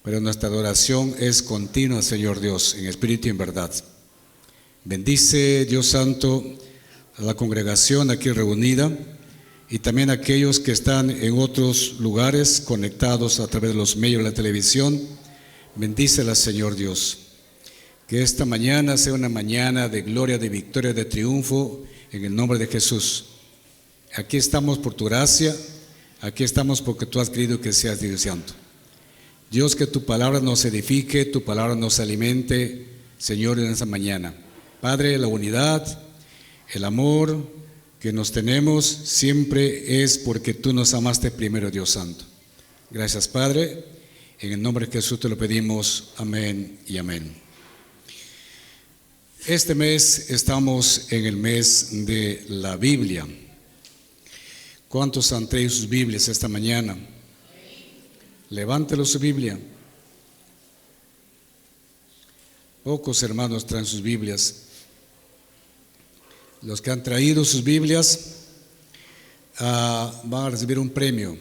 pero nuestra adoración es continua, Señor Dios, en espíritu y en verdad. Bendice, Dios Santo, a la congregación aquí reunida y también a aquellos que están en otros lugares conectados a través de los medios de la televisión. Bendícela, Señor Dios. Que esta mañana sea una mañana de gloria, de victoria, de triunfo, en el nombre de Jesús. Aquí estamos por tu gracia, aquí estamos porque tú has querido que seas Dios Santo. Dios, que tu palabra nos edifique, tu palabra nos alimente, Señor, en esta mañana. Padre, la unidad, el amor que nos tenemos siempre es porque tú nos amaste primero, Dios Santo. Gracias, Padre. En el nombre de Jesús te lo pedimos. Amén y amén. Este mes estamos en el mes de la Biblia. ¿Cuántos han traído sus Biblias esta mañana? Levántelo su Biblia. Pocos hermanos traen sus Biblias. Los que han traído sus Biblias van a recibir un premio.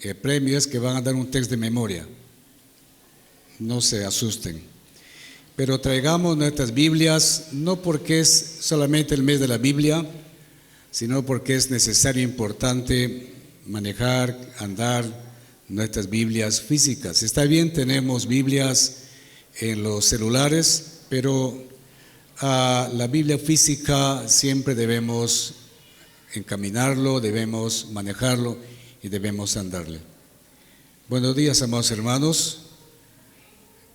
El premio es que van a dar un texto de memoria. No se asusten. Pero traigamos nuestras Biblias, no porque es solamente el mes de la Biblia, sino porque es necesario e importante manejar, andar nuestras Biblias físicas. Está bien, tenemos Biblias en los celulares, pero la Biblia física siempre debemos encaminarlo, debemos manejarlo y debemos andarle. Buenos días, amados hermanos,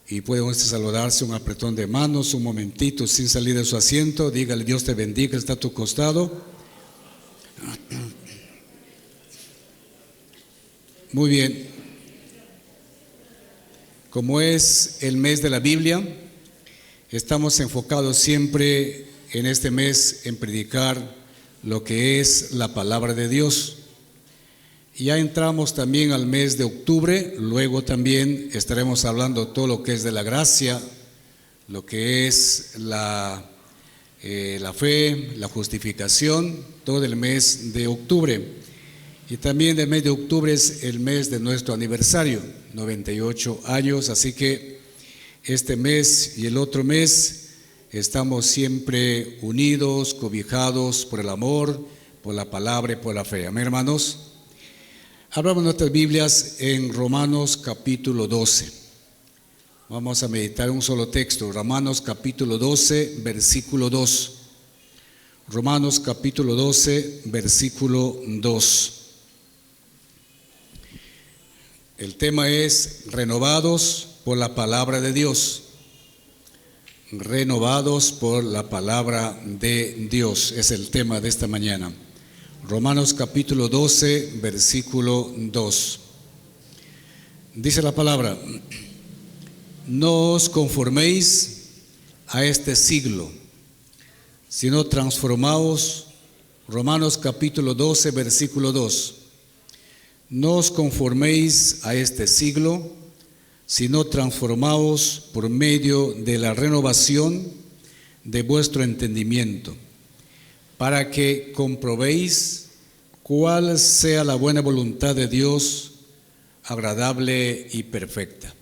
y puede usted saludarse, un apretón de manos, un momentito sin salir de su asiento. Dígale: Dios te bendiga, está a tu costado. Muy bien. Como es el mes de la Biblia, estamos enfocados siempre en este mes en predicar lo que es la palabra de Dios. Ya entramos también al mes de octubre, luego también estaremos hablando todo lo que es de la gracia, lo que es la fe, la justificación, todo el mes de octubre. Y también el mes de octubre es el mes de nuestro aniversario, 98 años, así que este mes y el otro mes estamos siempre unidos, cobijados por el amor, por la palabra y por la fe. Amén, hermanos. Abramos nuestras Biblias en Romanos capítulo 12. Vamos a meditar un solo texto, Romanos capítulo 12, versículo 2. Romanos capítulo 12, versículo 2. El tema es renovados por la palabra de Dios. Renovados por la palabra de Dios es el tema de esta mañana. Romanos capítulo 12, versículo 2. Dice la palabra: no os conforméis a este siglo, sino transformaos. Romanos capítulo 12, versículo 2. No os conforméis a este siglo, sino transformaos por medio de la renovación de vuestro entendimiento, para que comprobéis cuál sea la buena voluntad de Dios, agradable y perfecta.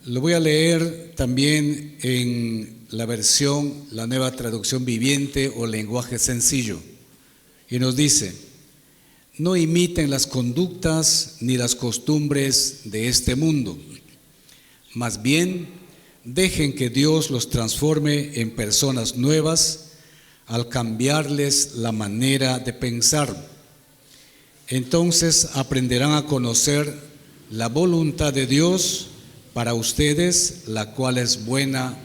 Lo voy a leer también en la versión, la Nueva Traducción Viviente o lenguaje sencillo, y nos dice: no imiten las conductas ni las costumbres de este mundo, más bien dejen que Dios los transforme en personas nuevas al cambiarles la manera de pensar. Entonces aprenderán a conocer la voluntad de Dios para ustedes, la cual es buena,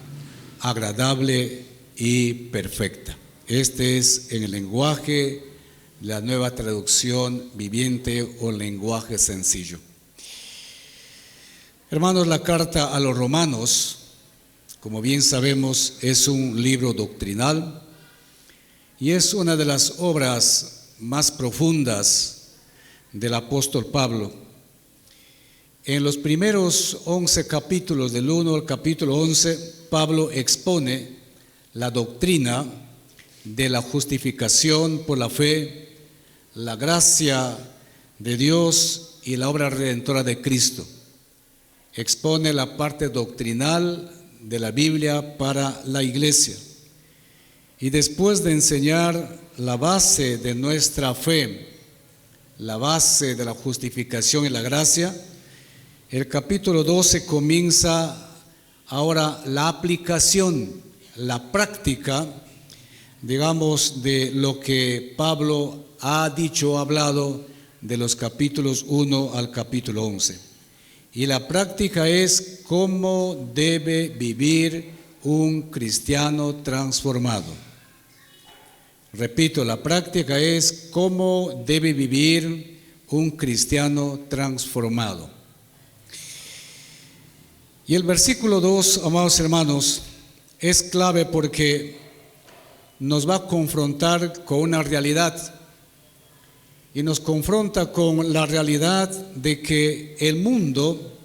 agradable y perfecta. Este es en el lenguaje, la Nueva Traducción Viviente o lenguaje sencillo. Hermanos, la carta a los Romanos, como bien sabemos, es un libro doctrinal y es una de las obras más profundas del apóstol Pablo. En los primeros 11 capítulos, del 1 al capítulo 11, Pablo expone la doctrina de la justificación por la fe, la gracia de Dios y la obra redentora de Cristo. Expone la parte doctrinal de la Biblia para la iglesia. Y después de enseñar la base de nuestra fe, la base de la justificación y la gracia, el capítulo 12 comienza ahora la aplicación, la práctica, digamos, de lo que Pablo ha dicho, ha hablado de los capítulos 1 al capítulo 11. Y la práctica es cómo debe vivir un cristiano transformado. Repito, la práctica es cómo debe vivir un cristiano transformado. Y el versículo 2, amados hermanos, es clave porque nos va a confrontar con una realidad. Y nos confronta con la realidad de que el mundo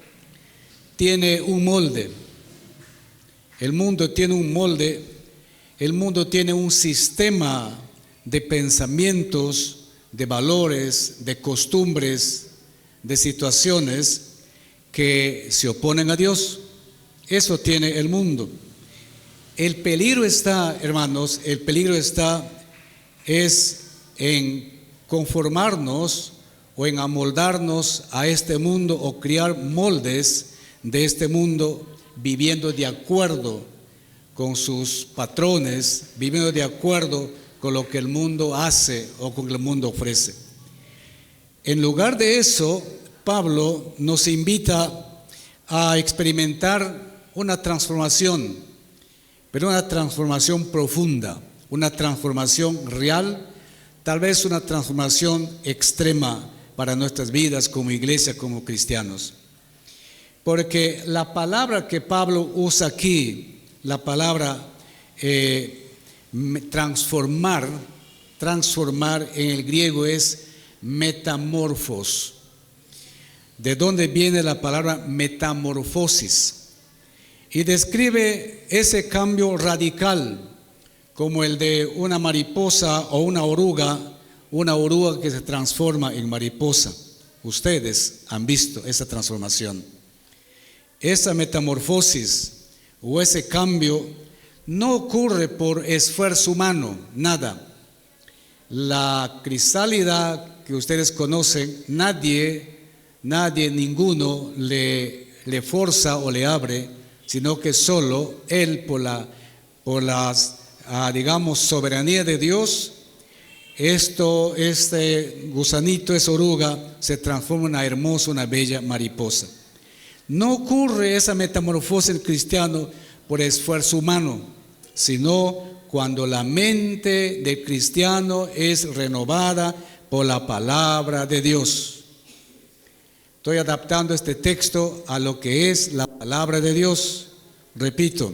tiene un molde. El mundo tiene un molde. El mundo tiene un sistema de pensamientos, de valores, de costumbres, de situaciones que se oponen a Dios. Eso tiene el mundo. El peligro está, hermanos, es en conformarnos o en amoldarnos a este mundo o crear moldes de este mundo viviendo de acuerdo con sus patrones, viviendo de acuerdo con lo que el mundo hace o con lo que el mundo ofrece. En lugar de eso, Pablo nos invita a experimentar una transformación, pero una transformación profunda, una transformación real, tal vez una transformación extrema para nuestras vidas como iglesia, como cristianos. Porque la palabra que Pablo usa aquí, la palabra transformar en el griego es metamorfos. ¿De dónde viene la palabra metamorfosis? Y describe ese cambio radical, como el de una mariposa o una oruga que se transforma en mariposa. Ustedes han visto esa transformación. Esa metamorfosis o ese cambio no ocurre por esfuerzo humano, nada. La crisálida que ustedes conocen, ninguno le forza o le abre, sino que solo él por la soberanía de Dios, este gusanito, esa oruga, se transforma en una hermosa, una bella mariposa. No ocurre esa metamorfosis en cristiano por esfuerzo humano, sino cuando la mente del cristiano es renovada por la palabra de Dios. Estoy adaptando este texto a lo que es la palabra de Dios. Repito,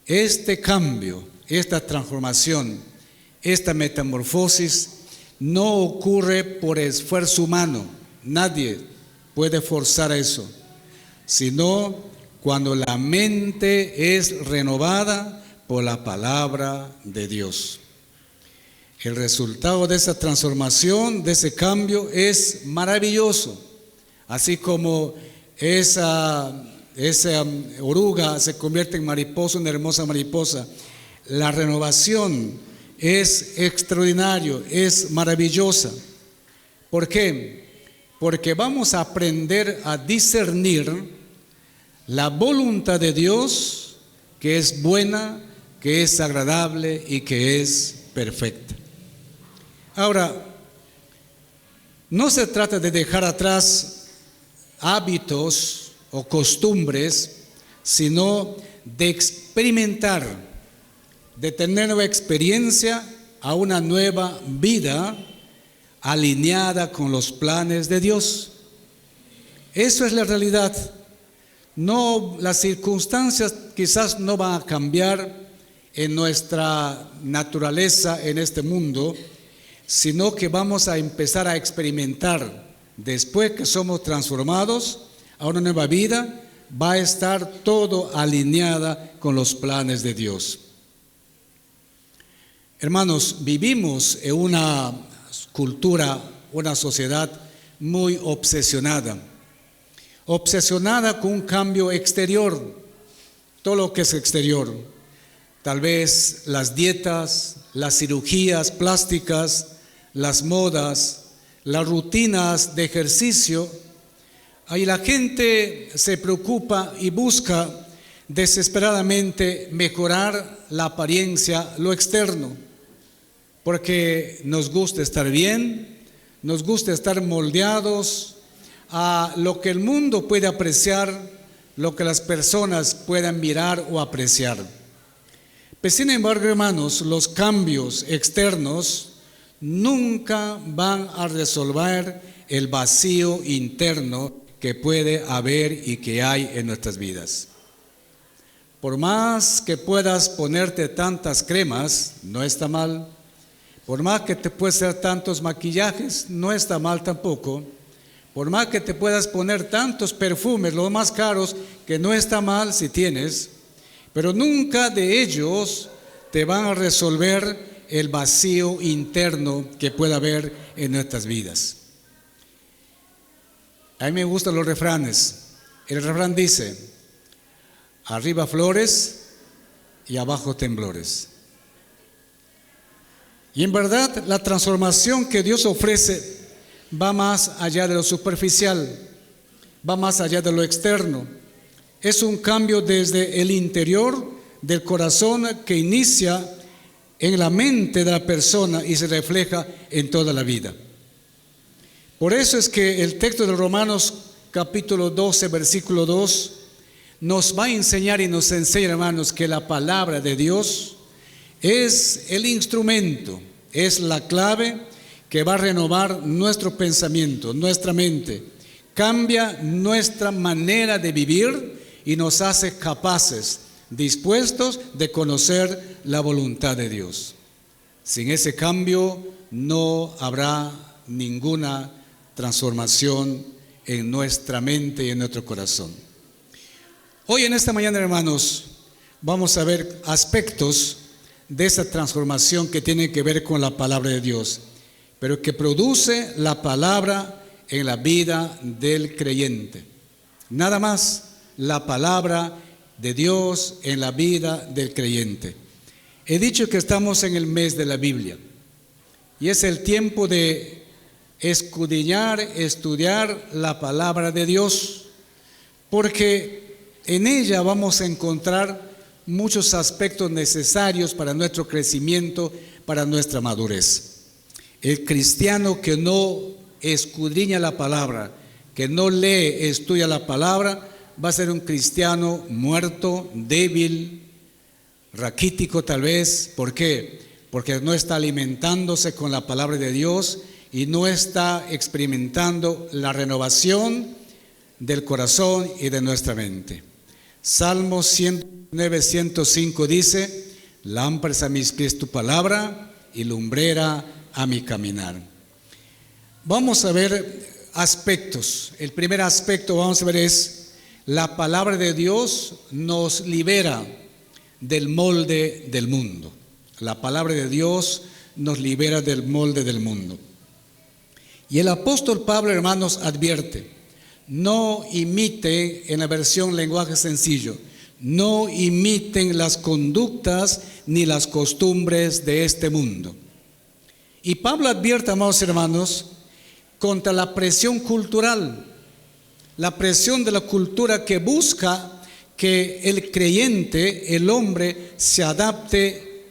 este cambio, esta transformación, esta metamorfosis no ocurre por esfuerzo humano. Nadie puede forzar eso, sino cuando la mente es renovada por la palabra de Dios. El resultado de esa transformación, de ese cambio, es maravilloso. Así como esa oruga se convierte en mariposa, una hermosa mariposa, la renovación es extraordinario, es maravillosa. ¿Por qué? Porque vamos a aprender a discernir la voluntad de Dios, que es buena, que es agradable y que es perfecta. Ahora, no se trata de dejar atrás hábitos o costumbres, sino de experimentar, de tener nueva experiencia a una nueva vida alineada con los planes de Dios. Eso es la realidad. No, las circunstancias quizás no van a cambiar en nuestra naturaleza en este mundo, sino que vamos a empezar a experimentar, después que somos transformados a una nueva vida, va a estar todo alineada con los planes de Dios. Hermanos, vivimos en una cultura, una sociedad muy obsesionada con un cambio exterior, todo lo que es exterior, tal vez las dietas, las cirugías plásticas, las modas, las rutinas de ejercicio. Ahí la gente se preocupa y busca desesperadamente mejorar la apariencia, lo externo, porque nos gusta estar bien, nos gusta estar moldeados a lo que el mundo puede apreciar, lo que las personas puedan mirar o apreciar. Pero sin embargo, hermanos, los cambios externos nunca van a resolver el vacío interno que puede haber y que hay en nuestras vidas. Por más que puedas ponerte tantas cremas, no está mal. Por más que te puedas hacer tantos maquillajes, no está mal tampoco. Por más que te puedas poner tantos perfumes, los más caros, que no está mal si tienes, pero nunca de ellos te van a resolver el vacío interno que pueda haber en nuestras vidas. A mí me gustan los refranes. El refrán dice: arriba flores y abajo temblores. Y en verdad la transformación que Dios ofrece va más allá de lo superficial, va más allá de lo externo. Es un cambio desde el interior del corazón que inicia en la mente de la persona y se refleja en toda la vida. Por eso es que el texto de Romanos capítulo 12, versículo 2, nos va a enseñar y nos enseña, hermanos, que la palabra de Dios es el instrumento, es la clave que va a renovar nuestro pensamiento, nuestra mente, cambia nuestra manera de vivir y nos hace capaces, dispuestos de conocer la voluntad de Dios. Sin ese cambio no habrá ninguna transformación en nuestra mente y en nuestro corazón. Hoy en esta mañana, hermanos, vamos a ver aspectos de esa transformación que tienen que ver con la palabra de Dios, pero que produce la palabra en la vida del creyente. Nada más, la palabra de Dios en la vida del creyente. He dicho que estamos en el mes de la Biblia y es el tiempo de escudriñar, estudiar la palabra de Dios, porque en ella vamos a encontrar muchos aspectos necesarios para nuestro crecimiento, para nuestra madurez. El cristiano que no escudriña la palabra, que no lee, estudia la palabra, va a ser un cristiano muerto, débil, raquítico tal vez. ¿Por qué? Porque no está alimentándose con la palabra de Dios y no está experimentando la renovación del corazón y de nuestra mente. Salmo 109, 105 dice: lámpara es a mis pies tu palabra y lumbrera a mi caminar. Vamos a ver aspectos. El primer aspecto vamos a ver es: la palabra de Dios nos libera del molde del mundo. La palabra de Dios nos libera del molde del mundo. Y el apóstol Pablo, hermanos, advierte: no imiten, en la versión lenguaje sencillo, no imiten las conductas ni las costumbres de este mundo. Y Pablo advierte, amados hermanos, contra la presión cultural, la presión de la cultura que busca que el creyente, el hombre, se adapte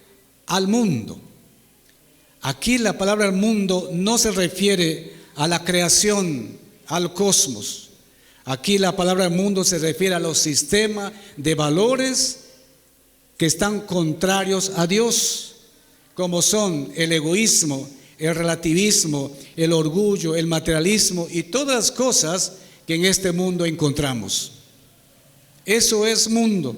al mundo. Aquí la palabra al mundo no se refiere a la creación, al cosmos. Aquí la palabra mundo se refiere a los sistemas de valores que están contrarios a Dios, como son el egoísmo, el relativismo, el orgullo, el materialismo y todas las cosas que en este mundo encontramos. Eso es mundo.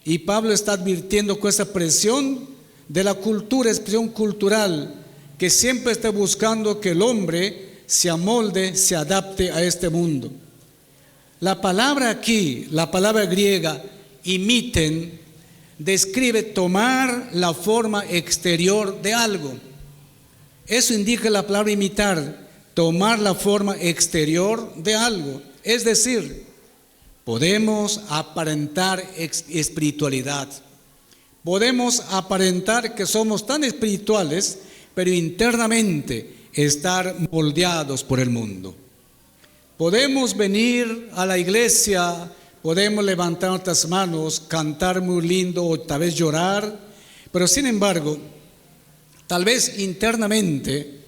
Y Pablo está advirtiendo con esa presión de la cultura, expresión cultural, que siempre está buscando que el hombre se amolde, se adapte a este mundo. La palabra aquí, la palabra griega, imiten, describe tomar la forma exterior de algo. Eso indica la palabra imitar, tomar la forma exterior de algo. Es decir, podemos aparentar espiritualidad. Podemos aparentar que somos tan espirituales, pero internamente estar moldeados por el mundo. Podemos venir a la iglesia, podemos levantar nuestras manos, cantar muy lindo o tal vez llorar, pero sin embargo, tal vez internamente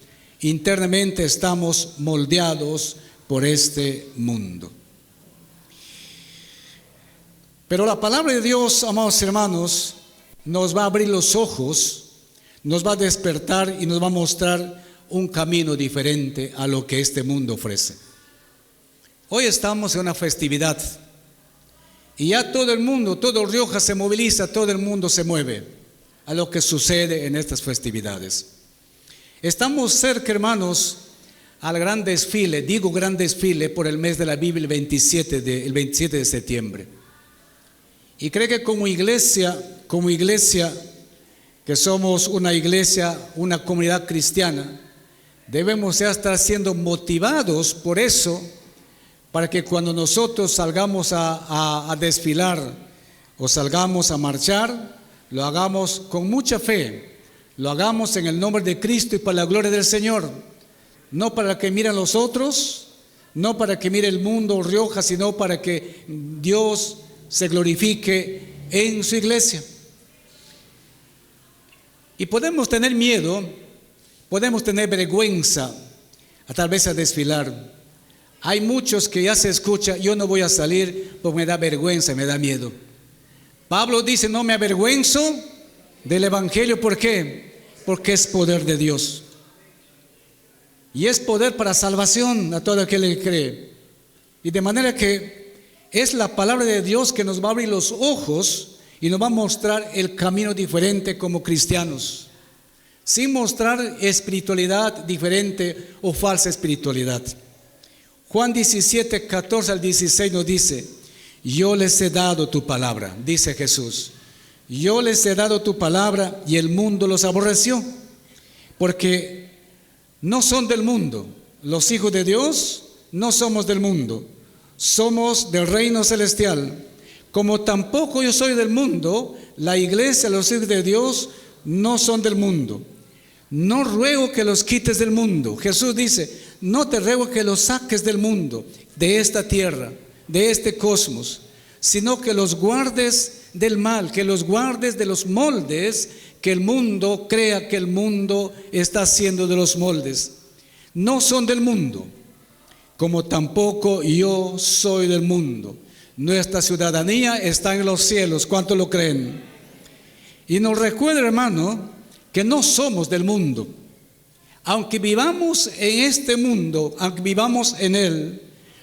estamos moldeados por este mundo. Pero la palabra de Dios, amados hermanos, nos va a abrir los ojos, nos va a despertar y nos va a mostrar un camino diferente a lo que este mundo ofrece. Hoy estamos en una festividad y ya todo el mundo, todo Rioja se moviliza, todo el mundo se mueve a lo que sucede en estas festividades. Estamos cerca, hermanos, al gran desfile, digo gran desfile por el mes de la Biblia, el 27 de septiembre. Y creo que como iglesia, que somos una iglesia, una comunidad cristiana, debemos ya estar siendo motivados por eso, para que cuando nosotros salgamos a desfilar o salgamos a marchar, lo hagamos con mucha fe, lo hagamos en el nombre de Cristo y para la gloria del Señor, no para que miren los otros, no para que mire el mundo Rioja, sino para que Dios se glorifique en su iglesia. Y podemos tener miedo, podemos tener vergüenza a tal vez a desfilar. Hay muchos que ya se escucha, yo no voy a salir porque me da vergüenza, me da miedo. Pablo dice, no me avergüenzo del evangelio. ¿Por qué? Porque es poder de Dios. Y es poder para salvación a todo aquel que cree. Y de manera que es la palabra de Dios que nos va a abrir los ojos y nos va a mostrar el camino diferente como cristianos, sin mostrar espiritualidad diferente o falsa espiritualidad. Juan 17, 14 al 16 nos dice, yo les he dado tu palabra, dice Jesús. Yo les he dado tu palabra y el mundo los aborreció, porque no son del mundo. Los hijos de Dios no somos del mundo, somos del reino celestial. Como tampoco yo soy del mundo, la iglesia, los hijos de Dios no son del mundo. No ruego que los quites del mundo. Jesús dice, no te ruego que los saques del mundo, de esta tierra, de este cosmos, sino que los guardes del mal, que los guardes de los moldes que el mundo crea que el mundo está haciendo de los moldes. No son del mundo, como tampoco yo soy del mundo. Nuestra ciudadanía está en los cielos. ¿Cuánto lo creen? Y nos recuerda, hermano, que no somos del mundo. Aunque vivamos en este mundo, aunque vivamos en él,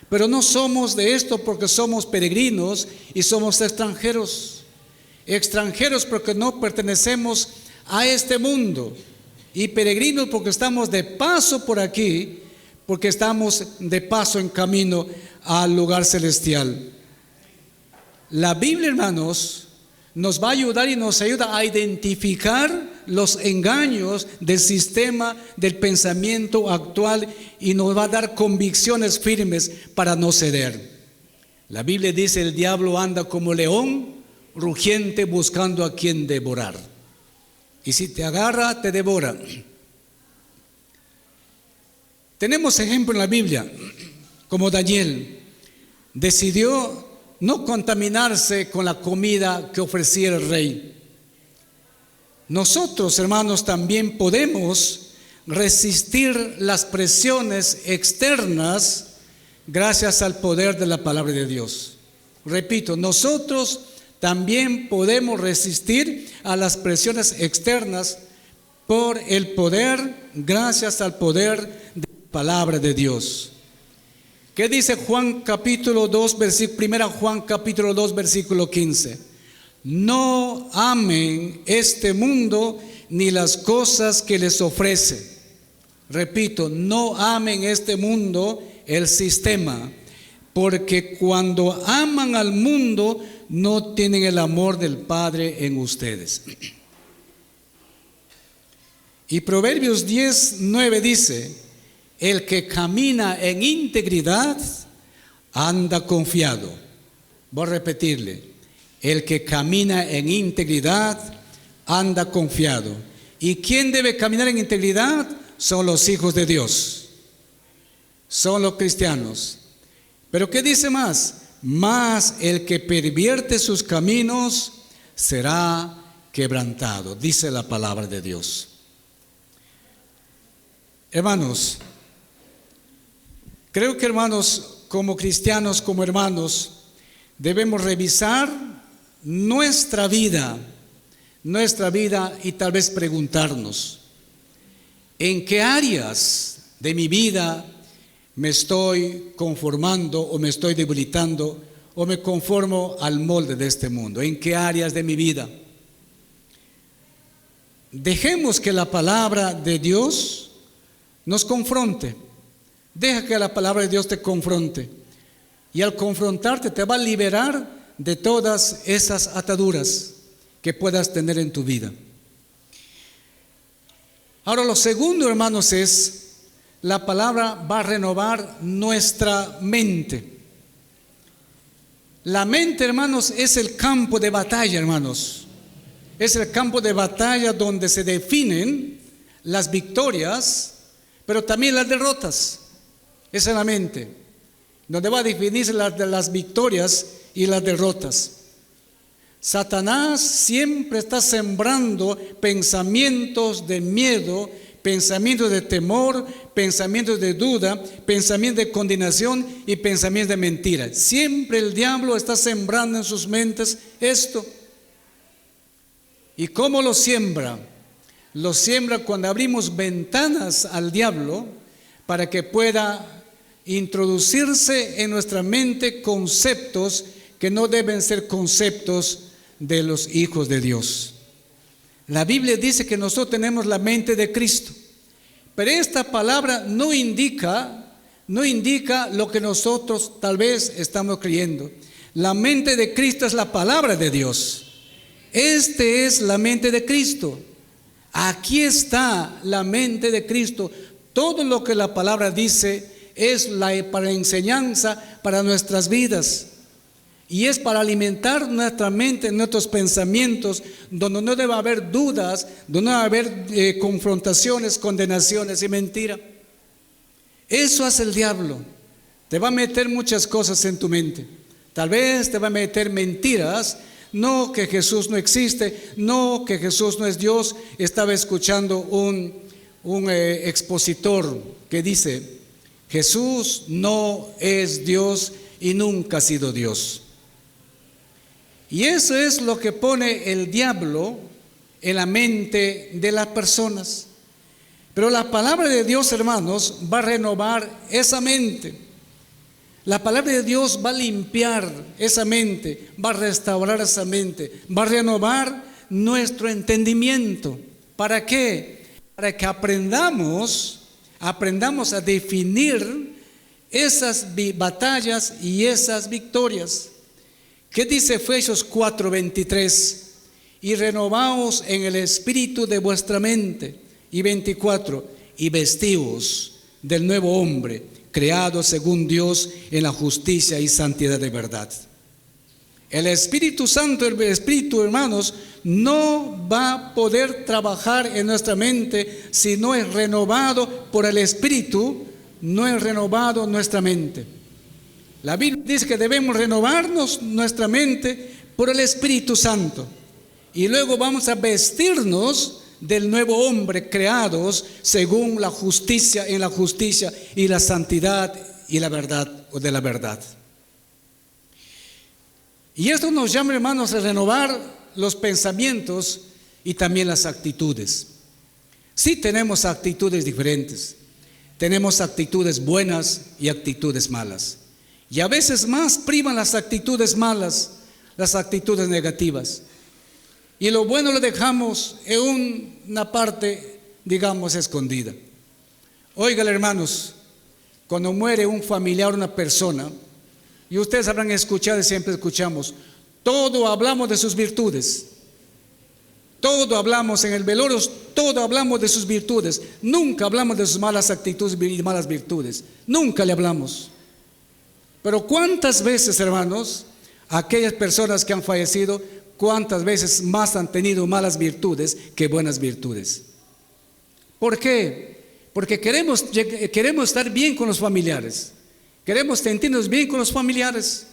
pero no somos de esto porque somos peregrinos y somos extranjeros. Extranjeros porque no pertenecemos a este mundo, y peregrinos porque estamos de paso por aquí, porque estamos de paso en camino al lugar celestial. La Biblia, hermanos, nos va a ayudar y nos ayuda a identificar los engaños del sistema del pensamiento actual y nos va a dar convicciones firmes para no ceder. La Biblia dice, el diablo anda como león rugiente buscando a quien devorar. Y si te agarra, te devora. Tenemos ejemplo en la Biblia, como Daniel decidió no contaminarse con la comida que ofrecía el rey. Nosotros, hermanos, también podemos resistir las presiones externas gracias al poder de la palabra de Dios. Repito, nosotros también podemos resistir a las presiones externas por el poder, gracias al poder de la palabra de Dios. ¿Qué dice Juan capítulo 2, primera Juan capítulo 2, versículo 15? No amen este mundo ni las cosas que les ofrece. Repito, no amen este mundo, el sistema, porque cuando aman al mundo no tienen el amor del Padre en ustedes. Y Proverbios 10, 9 dice, el que camina en integridad anda confiado. Voy a repetirle, el que camina en integridad anda confiado. ¿Y quién debe caminar en integridad? Son los hijos de Dios, son los cristianos. Pero ¿qué dice más? Mas el que pervierte sus caminos será quebrantado, dice la palabra de Dios. Hermanos, creo que hermanos, como cristianos, como hermanos, debemos revisar nuestra vida y tal vez preguntarnos, ¿en qué áreas de mi vida me estoy conformando o me estoy debilitando o me conformo al molde de este mundo? ¿En qué áreas de mi vida? Dejemos que la palabra de Dios nos confronte. Deja que la palabra de Dios te confronte. Y al confrontarte te va a liberar de todas esas ataduras que puedas tener en tu vida. Ahora, lo segundo, hermanos, es la palabra va a renovar nuestra mente. La mente, hermanos, es el campo de batalla, hermanos. Es el campo de batalla donde se definen las victorias, pero también las derrotas. Esa es la mente, donde va a definirse las victorias y las derrotas. Satanás siempre está sembrando pensamientos de miedo, pensamientos de temor, pensamientos de duda, pensamientos de condenación y pensamientos de mentira. Siempre el diablo está sembrando en sus mentes esto. ¿Y cómo lo siembra? Lo siembra cuando abrimos ventanas al diablo para que pueda introducirse en nuestra mente conceptos que no deben ser conceptos de los hijos de Dios. La Biblia dice que nosotros tenemos la mente de Cristo, pero esta palabra no indica lo que nosotros tal vez estamos creyendo. La mente de Cristo es la palabra de Dios. Esta es la mente de Cristo. Aquí está la mente de Cristo. Todo lo que la palabra dice es para enseñanza para nuestras vidas. Y es para alimentar nuestra mente, nuestros pensamientos, donde no debe haber dudas, donde no debe haber confrontaciones, condenaciones y mentira. Eso hace el diablo. Te va a meter muchas cosas en tu mente. Tal vez te va a meter mentiras. No, que Jesús no existe. No, que Jesús no es Dios. Estaba escuchando un expositor que dice: Jesús no es Dios y nunca ha sido Dios. Y eso es lo que pone el diablo en la mente de las personas. Pero la palabra de Dios, hermanos, va a renovar esa mente. La palabra de Dios va a limpiar esa mente, va a restaurar esa mente, va a renovar nuestro entendimiento. ¿Para qué? Para que aprendamos a definir esas batallas y esas victorias. ¿Qué dice Efesios 4:23? Y renovaos en el espíritu de vuestra mente. Y 24, y vestíos del nuevo hombre, creado según Dios en la justicia y santidad de verdad. El Espíritu Santo, el Espíritu, hermanos, no va a poder trabajar en nuestra mente si no es renovado por el Espíritu, no es renovado nuestra mente. La Biblia dice que debemos renovarnos nuestra mente por el Espíritu Santo. Y luego vamos a vestirnos del nuevo hombre, creados según la justicia, en la justicia y la santidad y la verdad, o de la verdad. Y esto nos llama, hermanos, a renovar los pensamientos y también las actitudes. Sí tenemos actitudes diferentes. Tenemos actitudes buenas y actitudes malas. Y a veces más priman las actitudes malas, las actitudes negativas. Y lo bueno lo dejamos en una parte, digamos, escondida. Oigan, hermanos, cuando muere un familiar, una persona, y ustedes habrán escuchado y siempre escuchamos, todo hablamos de sus virtudes. Todo hablamos en el velorio, todo hablamos de sus virtudes. Nunca hablamos de sus malas actitudes y malas virtudes. Nunca le hablamos. Pero ¿cuántas veces, hermanos, aquellas personas que han fallecido, cuántas veces más han tenido malas virtudes que buenas virtudes? ¿Por qué? Porque queremos estar bien con los familiares. Queremos sentirnos bien con los familiares.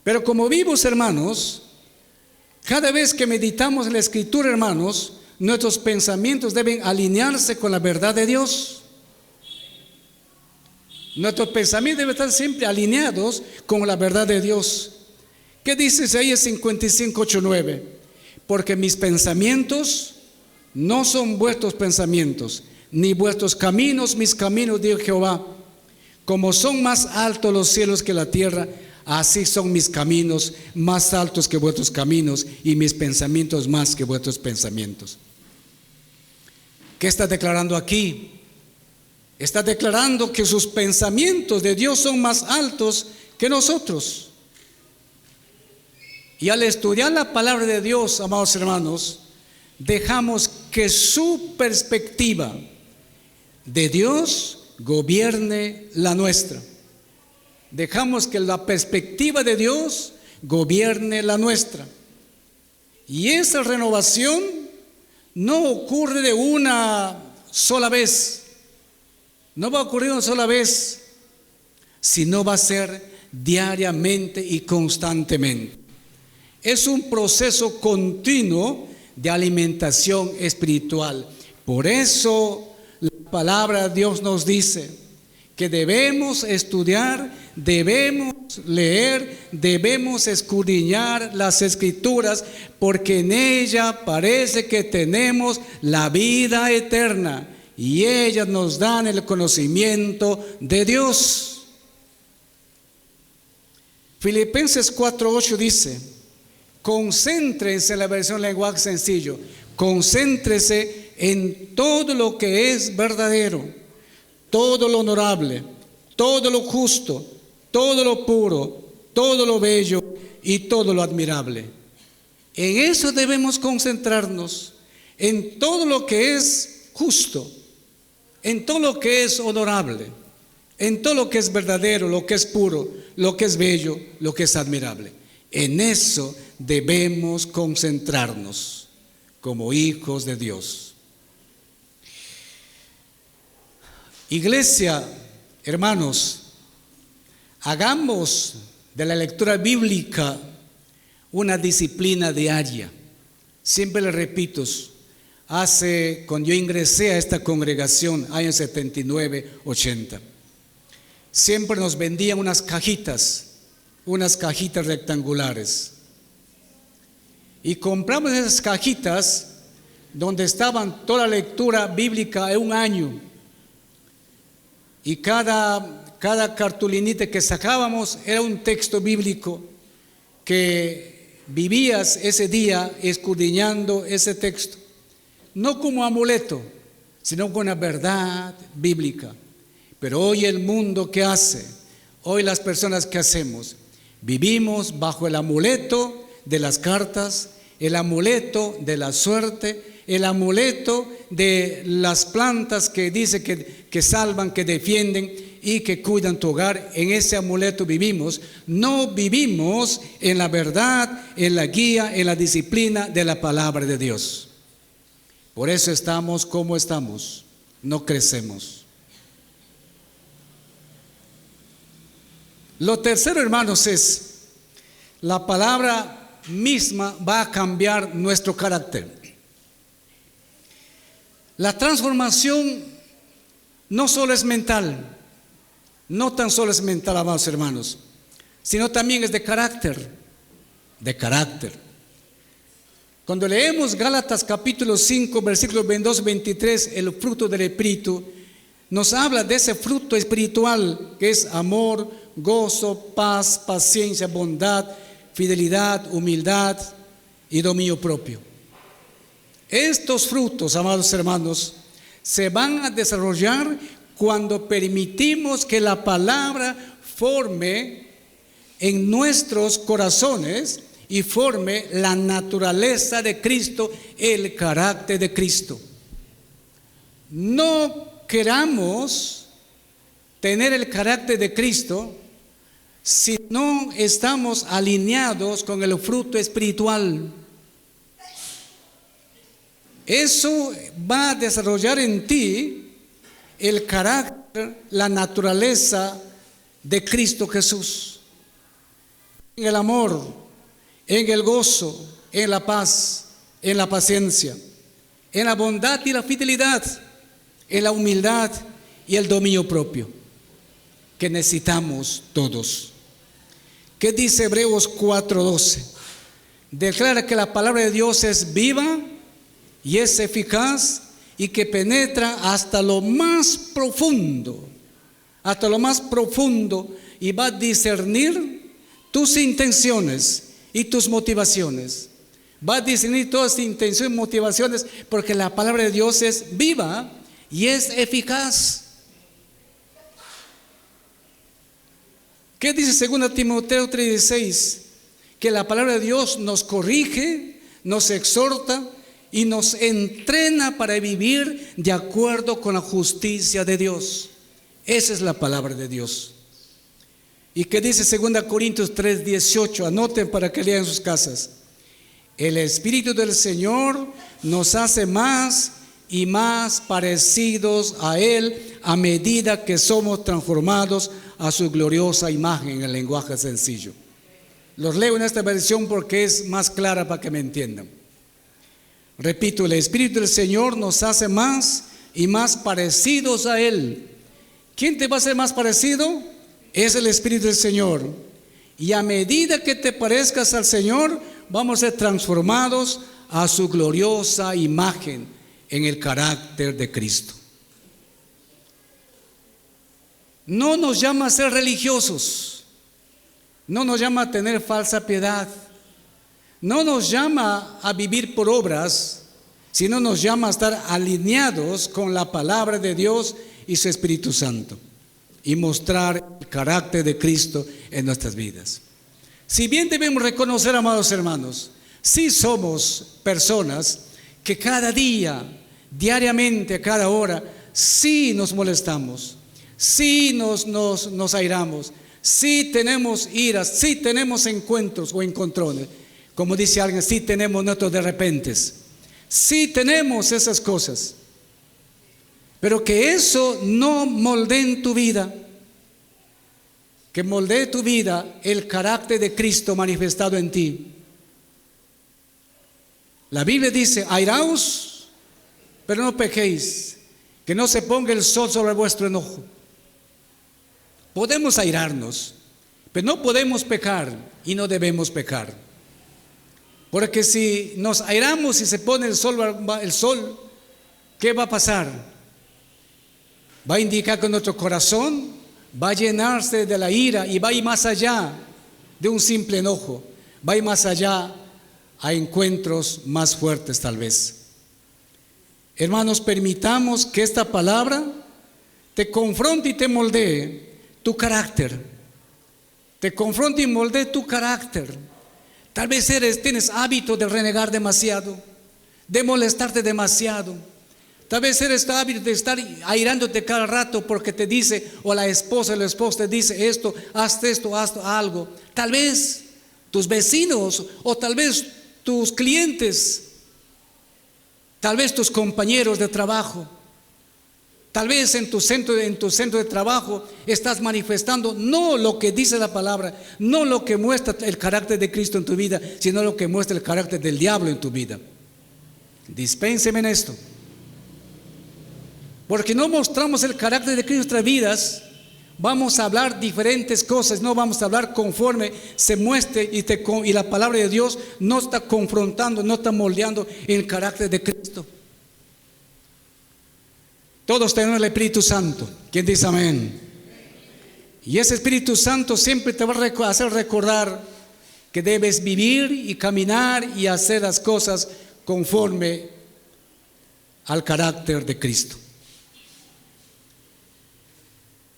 Pero como vivos, hermanos, cada vez que meditamos en la Escritura, hermanos, nuestros pensamientos deben alinearse con la verdad de Dios. Nuestros pensamientos deben estar siempre alineados con la verdad de Dios. ¿Qué dice Isaías 55, 8, 9? Porque mis pensamientos no son vuestros pensamientos, ni vuestros caminos mis caminos, dijo Jehová. Como son más altos los cielos que la tierra, así son mis caminos más altos que vuestros caminos y mis pensamientos más que vuestros pensamientos. ¿Qué está declarando aquí? Está declarando que sus pensamientos de Dios son más altos que nosotros. Y al estudiar la palabra de Dios, amados hermanos, dejamos que su perspectiva de Dios gobierne la nuestra. Dejamos que la perspectiva de Dios gobierne la nuestra. Y esa renovación no ocurre de una sola vez. No va a ocurrir una sola vez, sino va a ser diariamente y constantemente. Es un proceso continuo de alimentación espiritual. Por eso la palabra de Dios nos dice que debemos estudiar, debemos leer, debemos escudriñar las Escrituras, porque en ella parece que tenemos la vida eterna y ellas nos dan el conocimiento de Dios. Filipenses 4:8 dice: concéntrense, en la versión lenguaje sencillo, concéntrese en todo lo que es verdadero, todo lo honorable, todo lo justo, todo lo puro, todo lo bello y todo lo admirable. En eso debemos concentrarnos, en todo lo que es justo, en todo lo que es honorable, en todo lo que es verdadero, lo que es puro, lo que es bello, lo que es admirable. En eso debemos concentrarnos como hijos de Dios. Iglesia, hermanos, hagamos de la lectura bíblica una disciplina diaria. Siempre le repito, cuando yo ingresé a esta congregación, años 79, 80, siempre nos vendían unas cajitas rectangulares. Y compramos esas cajitas donde estaban toda la lectura bíblica en un año. Y cada cartulinita que sacábamos era un texto bíblico que vivías ese día escudriñando ese texto. No como amuleto, sino con una verdad bíblica. Pero hoy el mundo, ¿qué hace? Hoy las personas, ¿qué hacemos? Vivimos bajo el amuleto de las cartas, el amuleto de la suerte, el amuleto de las plantas que dice que salvan, que defienden y que cuidan tu hogar. En ese amuleto vivimos. No vivimos en la verdad, en la guía, en la disciplina de la palabra de Dios. Por eso estamos como estamos, no crecemos. Lo tercero, hermanos, es la palabra misma va a cambiar nuestro carácter. La transformación no solo es mental, no tan solo es mental, amados hermanos, sino también es de carácter, Cuando leemos Gálatas capítulo 5, versículos 22, 23, el fruto del Espíritu, nos habla de ese fruto espiritual que es amor, gozo, paz, paciencia, bondad, fidelidad, humildad y dominio propio. Estos frutos, amados hermanos, se van a desarrollar cuando permitimos que la palabra forme en nuestros corazones y forme la naturaleza de Cristo, el carácter de Cristo. No queramos tener el carácter de Cristo si no estamos alineados con el fruto espiritual. Eso va a desarrollar en ti el carácter, la naturaleza de Cristo Jesús. En el amor, en el gozo, en la paz, en la paciencia, en la bondad y la fidelidad, en la humildad y el dominio propio, que necesitamos todos. ¿Qué dice Hebreos 4:12? Declara que la palabra de Dios es viva y es eficaz y que penetra hasta lo más profundo, y va a discernir tus intenciones y tus motivaciones. Va a discernir todas tus intenciones y motivaciones, porque la palabra de Dios es viva y es eficaz. ¿Qué dice 2 Timoteo 3:16? Que la palabra de Dios nos corrige, nos exhorta y nos entrena para vivir de acuerdo con la justicia de Dios. Esa es la palabra de Dios. ¿Y qué dice 2 Corintios 3:18? Anoten para que lean en sus casas. El Espíritu del Señor nos hace más y más parecidos a Él a medida que somos transformados a su gloriosa imagen, en el lenguaje sencillo. Los leo en esta versión porque es más clara para que me entiendan. Repito, el Espíritu del Señor nos hace más y más parecidos a Él. ¿Quién te va a hacer más parecido? Es el Espíritu del Señor. Y a medida que te parezcas al Señor, vamos a ser transformados a su gloriosa imagen en el carácter de Cristo. No nos llama a ser religiosos, no nos llama a tener falsa piedad, no nos llama a vivir por obras, sino nos llama a estar alineados con la palabra de Dios y su Espíritu Santo y mostrar el carácter de Cristo en nuestras vidas. Si bien debemos reconocer, amados hermanos, sí somos personas que cada día, diariamente, cada hora, sí nos molestamos, sí nos airamos, sí tenemos iras, sí tenemos encuentros o encontrones. Como dice alguien, sí tenemos nuestros de repentes, sí tenemos esas cosas. Pero que eso no moldee en tu vida, que moldee tu vida el carácter de Cristo manifestado en ti. La Biblia dice: airaos, pero no pequéis, que no se ponga el sol sobre vuestro enojo. Podemos airarnos, pero no podemos pecar y no debemos pecar. Porque si nos airamos y se pone el sol, ¿qué va a pasar? Va a indicar que nuestro corazón va a llenarse de la ira y va a ir más allá de un simple enojo, va a ir más allá a encuentros más fuertes tal vez. Hermanos, permitamos que esta palabra te confronte y te moldee tu carácter, te confronte y moldee tu carácter. Tal vez tienes hábito de renegar demasiado, de molestarte demasiado. Tal vez eres hábito de estar airándote cada rato porque te dice, o la esposa o el esposo te dice esto, haz algo. Tal vez tus vecinos, o tal vez tus clientes, tal vez tus compañeros de trabajo, tal vez en tu centro de trabajo estás manifestando no lo que dice la palabra, no lo que muestra el carácter de Cristo en tu vida, sino lo que muestra el carácter del diablo en tu vida. Dispénseme en esto. Porque no mostramos el carácter de Cristo en nuestras vidas, vamos a hablar diferentes cosas, no vamos a hablar conforme se muestre y la palabra de Dios no está confrontando, no está moldeando el carácter de Cristo. Todos tenemos el Espíritu Santo. ¿Quién dice amén? Y ese Espíritu Santo siempre te va a hacer recordar que debes vivir y caminar y hacer las cosas conforme al carácter de Cristo.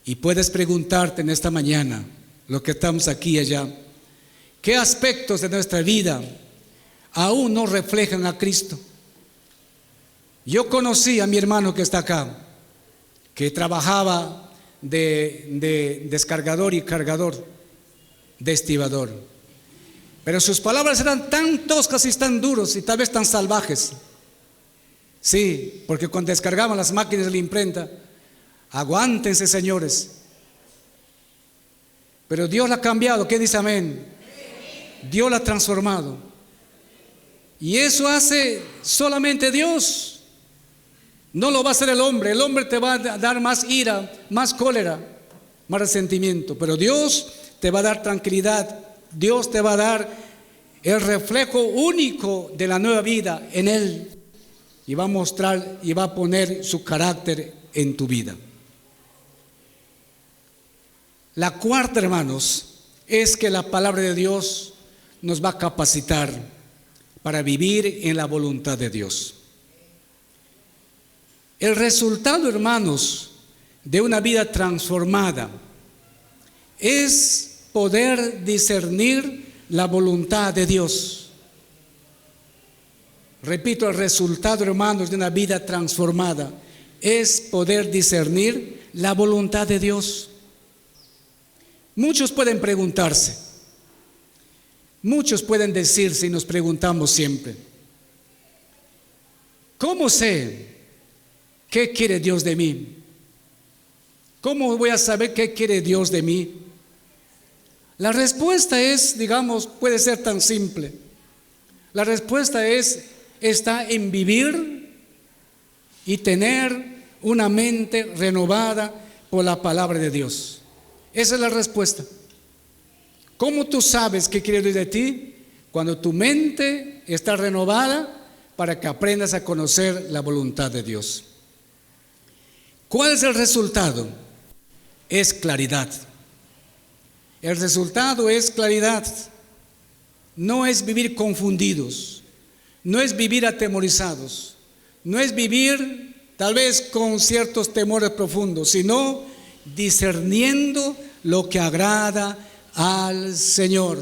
Y puedes preguntarte en esta mañana, los que estamos aquí y allá, ¿Qué aspectos de nuestra vida aún no reflejan a Cristo? Yo conocí a mi hermano que está acá, que trabajaba de descargador y cargador, de estibador. Pero sus palabras eran tan toscas y tan duros y tal vez tan salvajes. Sí, porque cuando descargaban las máquinas de la imprenta, aguántense, señores. Pero Dios la ha cambiado. ¿Qué dice amén? Dios la ha transformado. Y eso hace solamente Dios. No lo va a hacer el hombre. El hombre te va a dar más ira, más cólera, más resentimiento. Pero Dios te va a dar tranquilidad. Dios te va a dar el reflejo único de la nueva vida en Él. Y va a mostrar y va a poner su carácter en tu vida. La cuarta, hermanos, es que la palabra de Dios nos va a capacitar para vivir en la voluntad de Dios. El resultado, hermanos, de una vida transformada es poder discernir la voluntad de Dios. Repito, el resultado, hermanos, de una vida transformada es poder discernir la voluntad de Dios. Muchos pueden preguntarse, muchos pueden decir, si nos preguntamos siempre, ¿cómo sé qué quiere Dios de mí? ¿Cómo voy a saber qué quiere Dios de mí? La respuesta es, digamos, puede ser tan simple. La respuesta está en vivir y tener una mente renovada por la palabra de Dios. Esa es la respuesta. ¿Cómo tú sabes qué quiere Dios de ti? Cuando tu mente está renovada para que aprendas a conocer la voluntad de Dios. ¿Cuál es el resultado? Es claridad. El resultado es claridad. No es vivir confundidos, no es vivir atemorizados, no es vivir tal vez con ciertos temores profundos, sino discerniendo lo que agrada al Señor.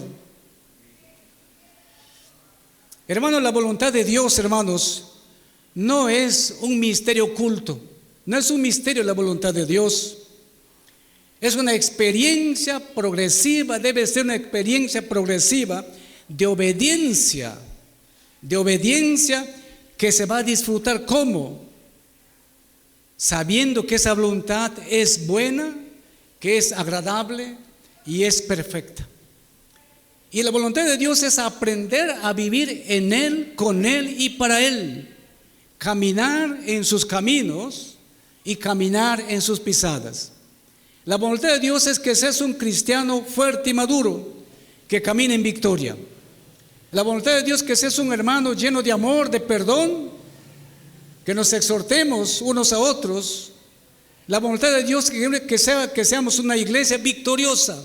Hermanos, la voluntad de Dios, hermanos, no es un misterio oculto, no es un misterio la voluntad de Dios. Es una experiencia progresiva, debe ser una experiencia progresiva de obediencia que se va a disfrutar. ¿Cómo? Sabiendo que esa voluntad es buena, que es agradable y es perfecta. Y la voluntad de Dios es aprender a vivir en Él, con Él y para Él. Caminar en sus caminos y caminar en sus pisadas. La voluntad de Dios es que seas un cristiano fuerte y maduro, que camine en victoria. La voluntad de Dios es que seas un hermano lleno de amor, de perdón, que nos exhortemos unos a otros. La voluntad de Dios es que seamos una iglesia victoriosa,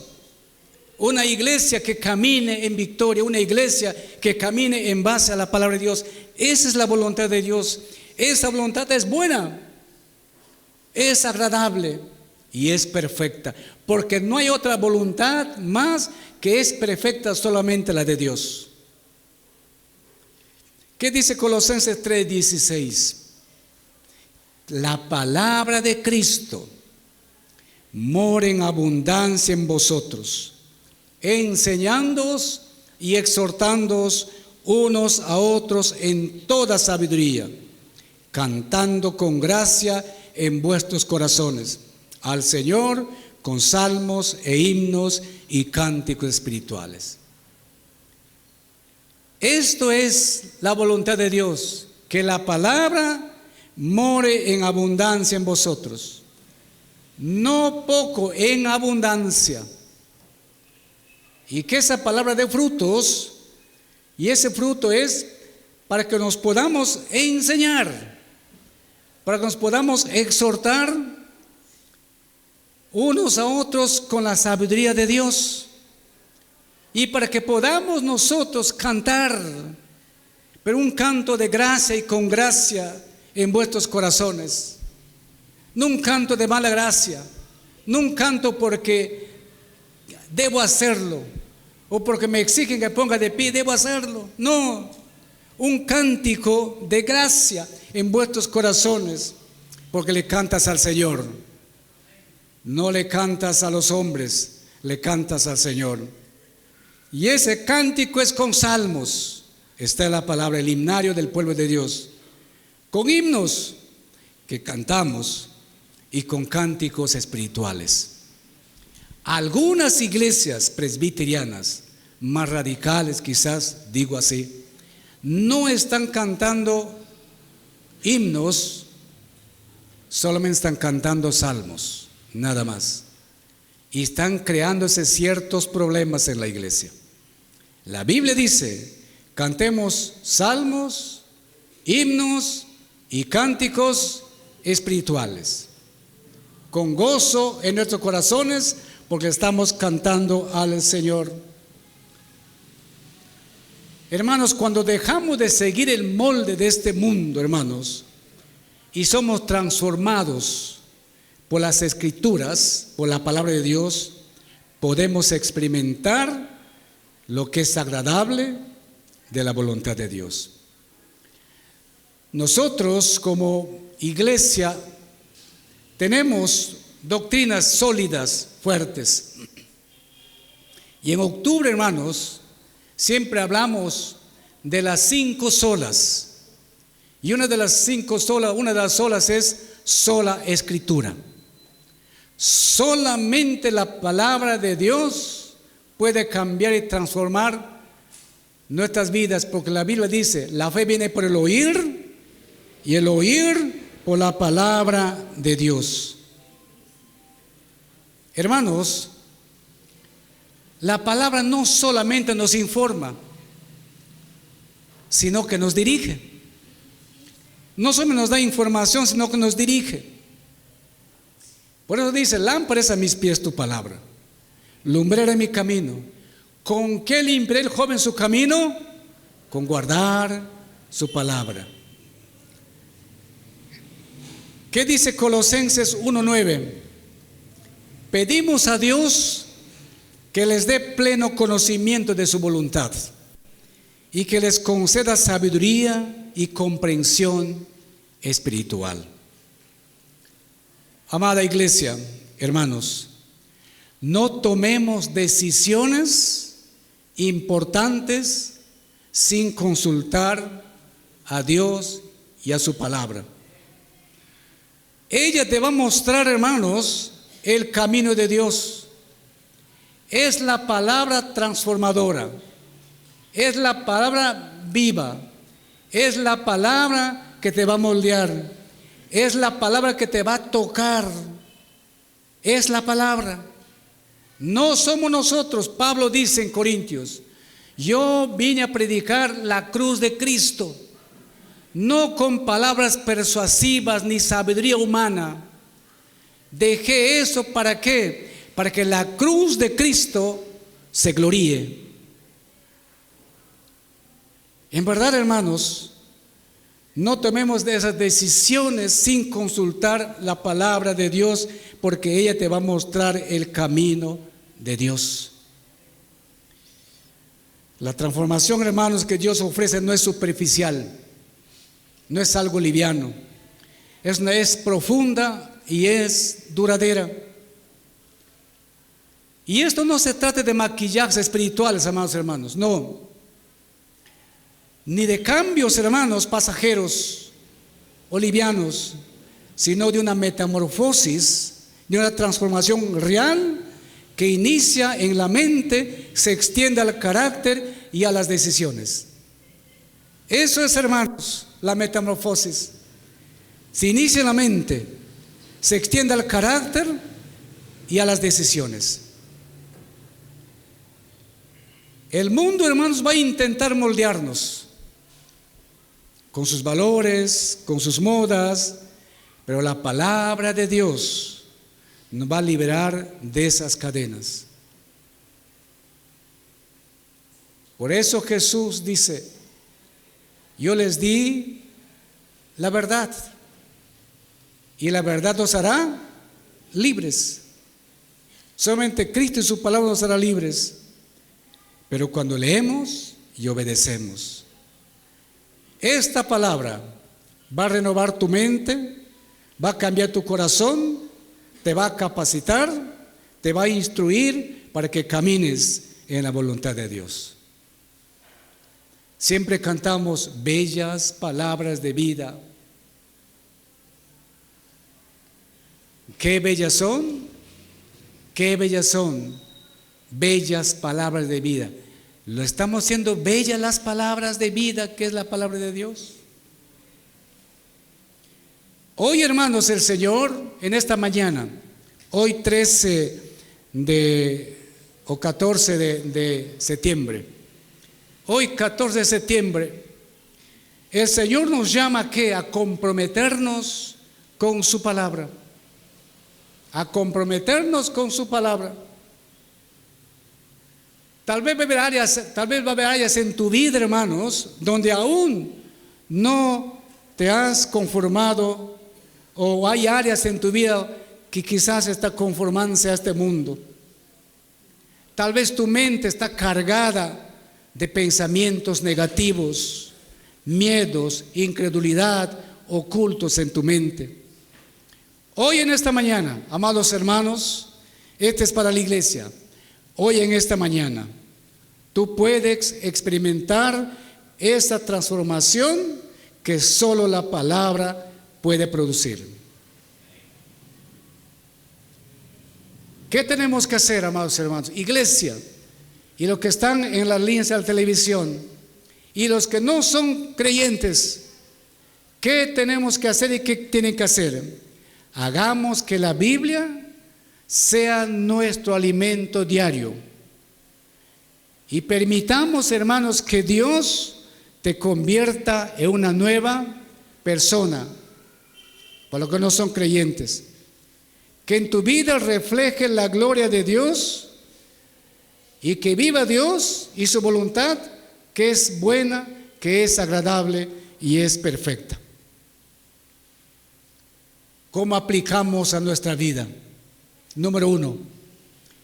una iglesia que camine en victoria, una iglesia que camine en base a la palabra de Dios. Esa es la voluntad de Dios. Esa voluntad es buena, es agradable y es perfecta, porque no hay otra voluntad más que es perfecta, solamente la de Dios. ¿Qué dice Colosenses 3:16? La palabra de Cristo mora en abundancia en vosotros, enseñándoos y exhortándoos unos a otros en toda sabiduría, cantando con gracia en vuestros corazones al Señor con salmos e himnos y cánticos espirituales. Esto es la voluntad de Dios, que la palabra more en abundancia en vosotros, no poco, en abundancia, y que esa palabra dé frutos, y ese fruto es para que nos podamos enseñar, para que nos podamos exhortar unos a otros con la sabiduría de Dios, y para que podamos nosotros cantar, pero un canto de gracia y con gracia en vuestros corazones, no un canto de mala gracia, no un canto porque debo hacerlo o porque me exigen que ponga de pie, debo hacerlo. No, un cántico de gracia en vuestros corazones, porque le cantas al Señor. No le cantas a los hombres, le cantas al Señor. Y ese cántico es con salmos. Está en la palabra, el himnario del pueblo de Dios. Con himnos que cantamos y con cánticos espirituales. Algunas iglesias presbiterianas, más radicales quizás, digo así, no están cantando himnos, solamente están cantando salmos, nada más. Y están creándose ciertos problemas en la iglesia. La Biblia dice, cantemos salmos, himnos y cánticos espirituales, con gozo en nuestros corazones, porque estamos cantando al Señor. Hermanos, cuando dejamos de seguir el molde de este mundo, hermanos, y somos transformados por las Escrituras, por la palabra de Dios, podemos experimentar lo que es agradable de la voluntad de Dios. Nosotros como iglesia tenemos doctrinas sólidas, fuertes. Y en octubre, hermanos, siempre hablamos de las 5 solas. Y una de las 5 solas, una de las solas es sola escritura. Solamente la palabra de Dios puede cambiar y transformar nuestras vidas, porque la Biblia dice, la fe viene por el oír y el oír por la palabra de Dios. Hermanos, la palabra no solamente nos informa, sino que nos dirige. No solo nos da información, sino que nos dirige. Por eso dice, lámpara es a mis pies tu palabra, lumbrera en mi camino. ¿Con qué limpiará el joven su camino? Con guardar su palabra. ¿Qué dice Colosenses 1:9? Pedimos a Dios que les dé pleno conocimiento de su voluntad y que les conceda sabiduría y comprensión espiritual. Amada iglesia, hermanos, no tomemos decisiones importantes sin consultar a Dios y a su palabra. Ella te va a mostrar, hermanos, el camino de Dios. Es la palabra transformadora, es la palabra viva, es la palabra que te va a moldear, es la palabra que te va a tocar, es la palabra. No somos nosotros. Pablo dice en Corintios, yo vine a predicar la cruz de Cristo, no con palabras persuasivas ni sabiduría humana. Dejé eso ¿para qué? Para que la cruz de Cristo se gloríe. En verdad, hermanos, no tomemos de esas decisiones sin consultar la palabra de Dios, porque ella te va a mostrar el camino de Dios. La transformación, hermanos, que Dios ofrece no es superficial, no es algo liviano, es profunda y es duradera. Y esto no se trata de maquillajes espirituales, amados hermanos, no, ni de cambios, hermanos, pasajeros o livianos, sino de una metamorfosis, de una transformación real que inicia en la mente, se extiende al carácter y a las decisiones. Eso es, hermanos, la metamorfosis. Se inicia en la mente, se extiende al carácter y a las decisiones. El mundo, hermanos, va a intentar moldearnos con sus valores, con sus modas, pero la palabra de Dios nos va a liberar de esas cadenas. Por eso Jesús dice, yo les di la verdad y la verdad os hará libres. Solamente Cristo y su palabra nos hará libres. pero cuando leemos y obedecemos. Esta palabra va a renovar tu mente, va a cambiar tu corazón, te va a capacitar, te va a instruir para que camines en la voluntad de Dios. Siempre cantamos bellas palabras de vida. Qué bellas son, qué bellas son, bellas palabras de vida. ¿Lo estamos haciendo bellas las palabras de vida, que es la palabra de Dios? Hoy, hermanos, el Señor, en esta mañana, hoy 14 de septiembre, hoy 14 de septiembre, el Señor nos llama ¿qué? A comprometernos con su palabra. A comprometernos con su palabra. Tal vez va a haber áreas en tu vida, hermanos, donde aún no te has conformado, o hay áreas en tu vida que quizás está conformándose a este mundo. Tal vez tu mente está cargada de pensamientos negativos, miedos, incredulidad ocultos en tu mente. Hoy en esta mañana, amados hermanos, este es para la iglesia. Hoy en esta mañana, tú puedes experimentar esa transformación que solo la palabra puede producir. ¿Qué tenemos que hacer, amados hermanos? Iglesia, y los que están en las líneas de la televisión, y los que no son creyentes, ¿qué tenemos que hacer y qué tienen que hacer? Hagamos que la Biblia sea nuestro alimento diario. Y permitamos, hermanos, que Dios te convierta en una nueva persona. Para los que no son creyentes, que en tu vida refleje la gloria de Dios y que viva Dios y su voluntad, que es buena, que es agradable y es perfecta. ¿Cómo aplicamos a nuestra vida? Número 1,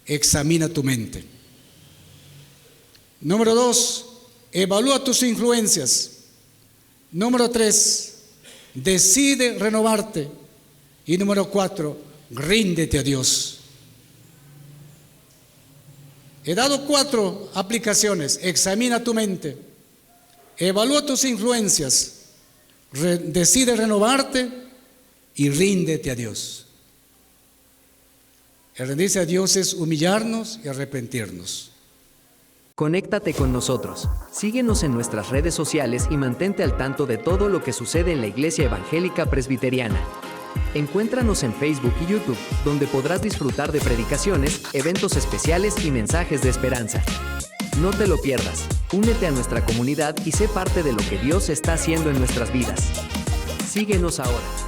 examina tu mente. Número 2, evalúa tus influencias. Número 3, decide renovarte. Y número 4, ríndete a Dios. He dado 4 aplicaciones. Examina tu mente, evalúa tus influencias, decide renovarte y ríndete a Dios. El rendirse a Dios es humillarnos y arrepentirnos. Conéctate con nosotros, síguenos en nuestras redes sociales y mantente al tanto de todo lo que sucede en la Iglesia Evangélica Presbiteriana. Encuéntranos en Facebook y YouTube, donde podrás disfrutar de predicaciones, eventos especiales y mensajes de esperanza. No te lo pierdas, únete a nuestra comunidad y sé parte de lo que Dios está haciendo en nuestras vidas. Síguenos ahora.